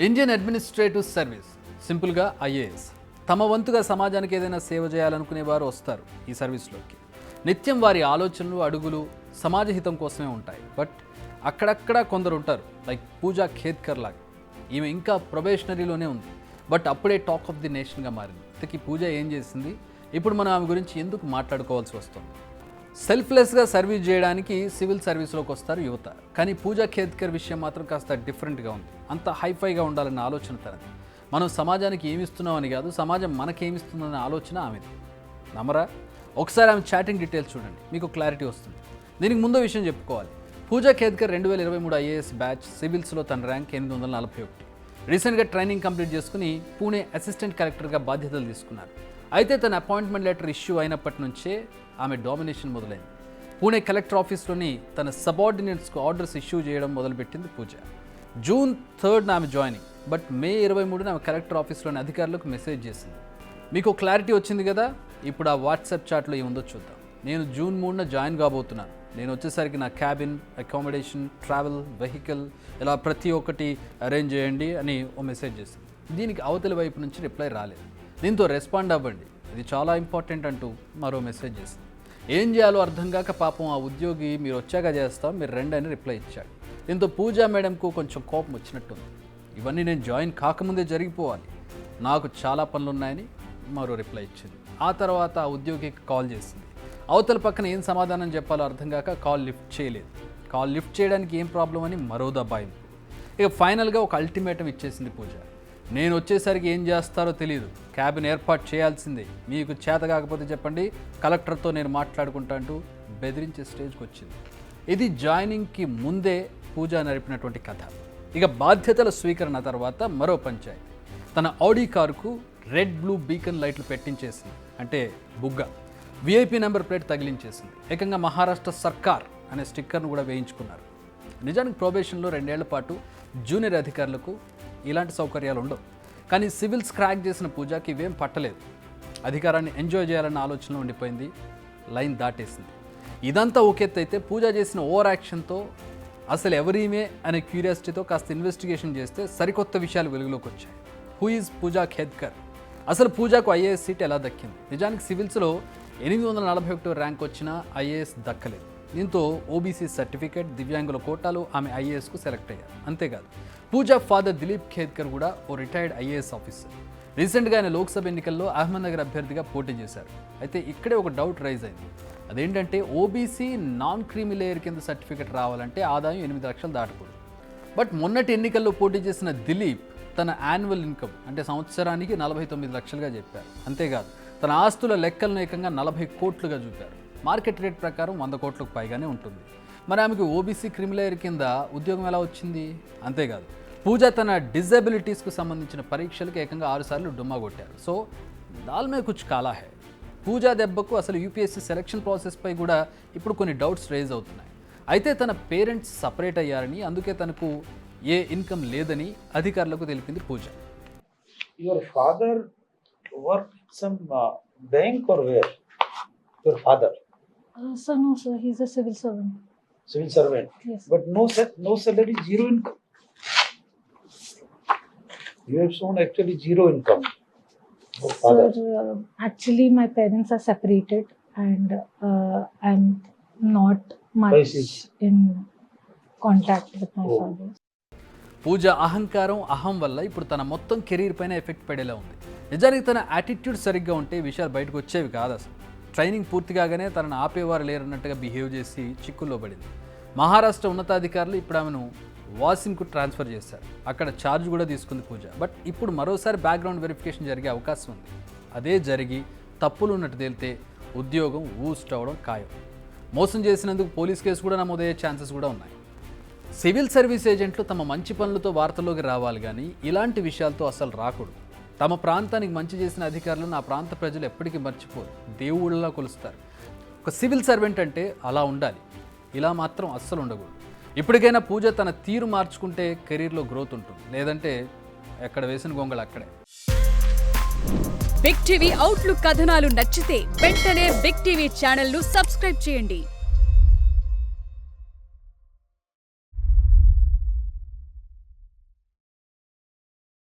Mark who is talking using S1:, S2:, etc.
S1: Indian administrative service, సింపుల్గా IAS. తమ వంతుగా సమాజానికి ఏదైనా సేవ చేయాలనుకునే వారు వస్తారు ఈ సర్వీస్లోకి. నిత్యం వారి ఆలోచనలు, అడుగులు సమాజ హితం కోసమే ఉంటాయి. బట్ అక్కడక్కడ కొందరు ఉంటారు, లైక్ పూజా ఖేద్కర్ లాగా. ఈమె ఇంకా ప్రొబేషనరీలోనే ఉంది, బట్ అప్పుడే టాక్ ఆఫ్ ది నేషన్గా మారింది. ఇంతకీ పూజ ఏం చేసింది? ఇప్పుడు మనం ఆమె గురించి ఎందుకు మాట్లాడుకోవాల్సి వస్తుంది? సెల్ఫ్లెస్గా సర్వీస్ చేయడానికి సివిల్ సర్వీస్లోకి వస్తారు యువత. కానీ పూజా ఖేద్కర్ విషయం మాత్రం కాస్త డిఫరెంట్గా ఉంది. అంత హైఫైగా ఉండాలన్న ఆలోచన తనది. మనం సమాజానికి ఏమిస్తున్నామని కాదు, సమాజం మనకేమిస్తుందన్న ఆలోచన ఆమెది. నమ్మరా? ఒకసారి ఆమె చాటింగ్ డీటెయిల్స్ చూడండి, మీకు క్లారిటీ వస్తుంది. దీనికి ముందో విషయం చెప్పుకోవాలి. పూజా ఖేద్కర్ 2023 ఐఏఎస్ బ్యాచ్, సివిల్స్లో తన ర్యాంక్ 841. రీసెంట్గా ట్రైనింగ్ కంప్లీట్ చేసుకుని పూణే అసిస్టెంట్ కలెక్టర్గా బాధ్యతలు తీసుకున్నారు. అయితే తన అపాయింట్మెంట్ లెటర్ ఇష్యూ అయినప్పటి నుంచే ఆమె డామినేషన్ మొదలైంది. పూణే కలెక్టర్ ఆఫీస్లోని తన సబార్డినేట్స్కు ఆర్డర్స్ ఇష్యూ చేయడం మొదలుపెట్టింది పూజ. జూన్ 3న ఆమె జాయినింగ్, బట్ మే 23న ఆమె కలెక్టర్ ఆఫీస్లోని అధికారులకు మెసేజ్ చేసింది. మీకు క్లారిటీ వచ్చింది కదా? ఇప్పుడు ఆ వాట్సాప్ చాట్లో ఏముందో చూద్దాం. నేను జూన్ 3న జాయిన్ కాబోతున్నాను. నేను వచ్చేసరికి నా క్యాబిన్, అకామిడేషన్, ట్రావెల్, వెహికల్ ఇలా ప్రతి ఒక్కటి అరేంజ్ చేయండి అని ఓ మెసేజ్ చేసింది. దీనికి అవతలి వైపు నుంచి రిప్లై రాలేదు. దీంతో రెస్పాండ్ అవ్వండి, ఇది చాలా ఇంపార్టెంట్ అంటూ మరో మెసేజ్ చేసింది. ఏం చేయాలో అర్థం కాక పాపం ఆ ఉద్యోగి మీరు వచ్చాక చేస్తాం, మీరు రండి అని రిప్లై ఇచ్చాడు. దీంతో పూజా మేడంకు కొంచెం కోపం వచ్చినట్టుంది. ఇవన్నీ నేను జాయిన్ కాకముందే జరిగిపోవాలి, నాకు చాలా పనులు ఉన్నాయని మరో రిప్లై ఇచ్చింది. ఆ తర్వాత ఆ ఉద్యోగికి కాల్ చేసింది. అవతల పక్కన ఏం సమాధానం చెప్పాలో అర్థం కాక కాల్ లిఫ్ట్ చేయలేదు. కాల్ లిఫ్ట్ చేయడానికి ఏం ప్రాబ్లం అని మరో దబాయింపు. ఇక ఫైనల్గా ఒక అల్టిమేటం ఇచ్చేసింది పూజ. నేను వచ్చేసరికి ఏం చేస్తారో తెలియదు, క్యాబిన్ ఏర్పాటు చేయాల్సిందే, మీకు చేత కాకపోతే చెప్పండి, కలెక్టర్తో నేను మాట్లాడుకుంటా అంటూ బెదిరించే స్టేజ్కి వచ్చింది. ఇది జాయినింగ్కి ముందే పూజ నడిపినటువంటి కథ. ఇక బాధ్యతల స్వీకరణ తర్వాత మరో పంచాయతీ. తన ఆడి కారుకు రెడ్ బ్లూ బీకన్ లైట్లు పెట్టించేసింది, అంటే బుగ్గ. విఐపి నెంబర్ ప్లేట్ తగిలించేసింది. ఏకంగా మహారాష్ట్ర సర్కార్ అనే స్టిక్కర్ను కూడా వేయించుకున్నారు. నిజానికి ప్రొబేషన్లో 2 ఏళ్ల పాటు జూనియర్ అధికారులకు ఇలాంటి సౌకర్యాలు ఉండవు. కానీ సివిల్స్ క్రాక్ చేసిన పూజకి ఇవేం పట్టలేదు. అధికారాన్ని ఎంజాయ్ చేయాలన్న ఆలోచనలో ఉండిపోయింది, లైన్ దాటేసింది. ఇదంతా ఒకెత్తైతే పూజ చేసిన ఓవర్ యాక్షన్తో, అసలు ఎవరీమే అనే క్యూరియాసిటీతో కాస్త ఇన్వెస్టిగేషన్ చేస్తే సరికొత్త విషయాలు వెలుగులోకి వచ్చాయి. హూ ఈజ్ పూజా ఖేద్కర్? అసలు పూజకు ఐఏఎస్ సీట్ ఎలా దక్కింది? నిజానికి సివిల్స్లో 841 ర్యాంక్ వచ్చినా ఐఏఎస్ దక్కలేదు. దీంతో ఓబీసీ సర్టిఫికేట్, దివ్యాంగుల కోటాలో ఆమె ఐఏఎస్కు సెలెక్ట్ అయ్యారు. అంతేకాదు, పూజా ఫాదర్ దిలీప్ ఖేద్కర్ కూడా ఓ రిటైర్డ్ ఐఏఎస్ ఆఫీసర్. రీసెంట్గా ఆయన లోక్సభ ఎన్నికల్లో అహ్మద్నగర్ అభ్యర్థిగా పోటీ చేశారు. అయితే ఇక్కడే ఒక డౌట్ రైజ్ అయింది. అదేంటంటే ఓబీసీ నాన్ క్రీమీ లేయర్ కింద సర్టిఫికేట్ రావాలంటే ఆదాయం 8 లక్షలు దాటకూడదు. బట్ మొన్నటి ఎన్నికల్లో పోటీ చేసిన దిలీప్ తన యాన్యువల్ ఇన్కమ్ అంటే సంవత్సరానికి 49 లక్షలుగా చెప్పారు. అంతేకాదు, తన ఆస్తుల లెక్కలను ఏకంగా 40 కోట్లుగా చూపారు. మార్కెట్ రేట్ ప్రకారం 100 కోట్లకు పైగానే ఉంటుంది. మరి ఆమెకు ఓబీసీ క్రిమిలేయర్ కింద ఉద్యోగం ఎలా వచ్చింది? అంతేకాదు, పూజ తన డిజబిలిటీస్కు సంబంధించిన పరీక్షలకు ఏకంగా 6 సార్లు డుమ్మా కొట్టారు. సో దాల్మే కుచ్ కాలా హై. పూజా దెబ్బకు అసలు యూపీఎస్సీ సెలక్షన్ ప్రాసెస్పై కూడా ఇప్పుడు కొన్ని డౌట్స్ రైజ్ అవుతున్నాయి. అయితే తన పేరెంట్స్ సపరేట్ అయ్యారని, అందుకే తనకు ఏ ఇన్కమ్ లేదని అధికారులకు తెలిపింది పూజ.
S2: Your father worked some bank or where? Your father?
S3: Sir, no, sir. He's a civil servant.
S2: Civil servant.
S3: Yes.
S2: But no salary, zero income. You have shown actually zero income. Your father.
S3: Sir, actually, my parents are separated, and I'm not
S2: I
S3: much
S2: see.
S3: in contact with my
S2: Oh.
S3: father.
S1: పూజ అహంకారం, అహం వల్ల ఇప్పుడు తన మొత్తం career పైన effect పడేలా ఉంది. నిజానికి తన యాటిట్యూడ్ సరిగ్గా ఉంటే ఈ విషయాలు బయటకు వచ్చేవి కాదు. అసలు ట్రైనింగ్ పూర్తి కాగానే తనను ఆపేవారు లేరన్నట్టుగా బిహేవ్ చేసి చిక్కుల్లో పడింది. మహారాష్ట్ర ఉన్నతాధికారులు ఇప్పుడు ఆమెను వాసిన్కు ట్రాన్స్ఫర్ చేశారు. అక్కడ ఛార్జ్ కూడా తీసుకుంది పూజ. బట్ ఇప్పుడు మరోసారి బ్యాక్గ్రౌండ్ వెరిఫికేషన్ జరిగే అవకాశం ఉంది. అదే జరిగి తప్పులు ఉన్నట్టు తేలితే ఉద్యోగం ఊస్ట్ అవ్వడం ఖాయం. మోసం చేసినందుకు పోలీస్ కేసు కూడా నమోదయ్యే ఛాన్సెస్ కూడా ఉన్నాయి. సివిల్ సర్వీస్ ఏజెంట్లు తమ మంచి పనులతో వార్తల్లోకి రావాలి, కానీ ఇలాంటి విషయాలతో అసలు రాకూడదు. తమ ప్రాంతానికి మంచి చేసిన అధికారులను ఆ ప్రాంత ప్రజలు ఎప్పటికీ మర్చిపోరు, దేవుళ్ళలా కొలుస్తారు. ఒక సివిల్ సర్వెంట్ అంటే అలా ఉండాలి, ఇలా మాత్రం అస్సలు ఉండకూడదు. ఇప్పటికైనా పూజ తన తీరు మార్చుకుంటే కెరీర్లో గ్రోత్ ఉంటుంది, లేదంటే ఎక్కడ వేసిన గొంగళ అక్కడే.
S4: బిగ్ టీవీ అవుట్లుక్ కథనాలు నచ్చితే వెంటనే బిగ్ టీవీ ఛానల్ను సబ్స్క్రైబ్ చేయండి.